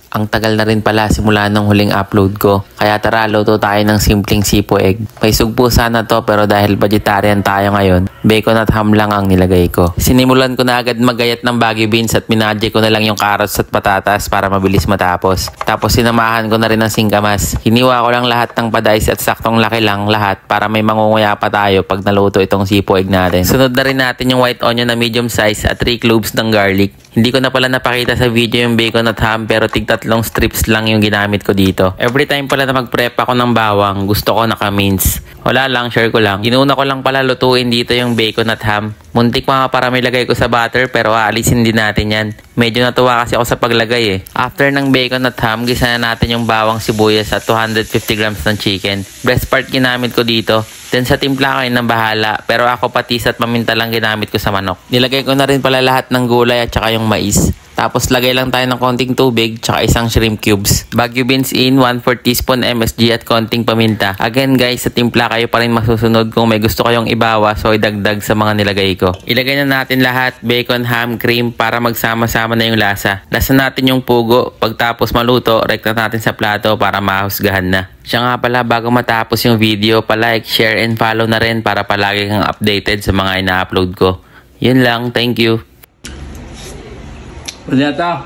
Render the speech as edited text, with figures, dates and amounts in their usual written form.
Ang tagal na rin pala simula nung huling upload ko. Kaya tara, luto tayo ng simpleng sipo egg. May sugpo sana to pero dahil vegetarian tayo ngayon, bacon at ham lang ang nilagay ko. Sinimulan ko na agad magayat ng baggy beans at minagic ko na lang yung carrots at patatas para mabilis matapos. Tapos sinamahan ko na rin ng singkamas. Hiniwa ko lang lahat ng padice at saktong laki lang lahat para may mangunguya pa tayo pag naluto itong sipo egg natin. Sunod na rin natin yung white onion na medium size at 3 cloves ng garlic. Hindi ko na pala napakita sa video yung bacon at ham pero tig-tatlong strips lang yung ginamit ko dito. Every time pala na mag-prep ako ng bawang, gusto ko naka-mince. Wala lang, share ko lang. Inuna ko lang pala lutuin dito yung bacon at ham. Muntik mga para may lagay ko sa butter pero aalisin din natin yan. Medyo natuwa kasi ako sa paglagay eh. After ng bacon at ham, gisa na natin yung bawang sibuyas at 250 grams ng chicken. Breast part ginamit ko dito. Then sa timpla kayo ng bahala pero ako patis at paminta lang ginamit ko sa manok. Nilagay ko na rin pala lahat ng gulay at saka yung mais. Tapos lagay lang tayo ng konting tubig tsaka isang shrimp cubes. Baguio beans in, 1/4 teaspoon MSG at konting paminta. Again guys, sa timpla kayo pa rin masusunod kung may gusto kayong ibawas o idagdag sa mga nilagay ko. Ilagay na natin lahat, bacon, ham, cream para magsama-sama na yung lasa. Lasa natin yung pugo. Pagtapos maluto, rekta natin sa plato para mahusgahan na. Siya nga pala, bago matapos yung video, pa-like, share, and follow na rin para palagi kang updated sa mga ina-upload ko. Yun lang, thank you. Ternyata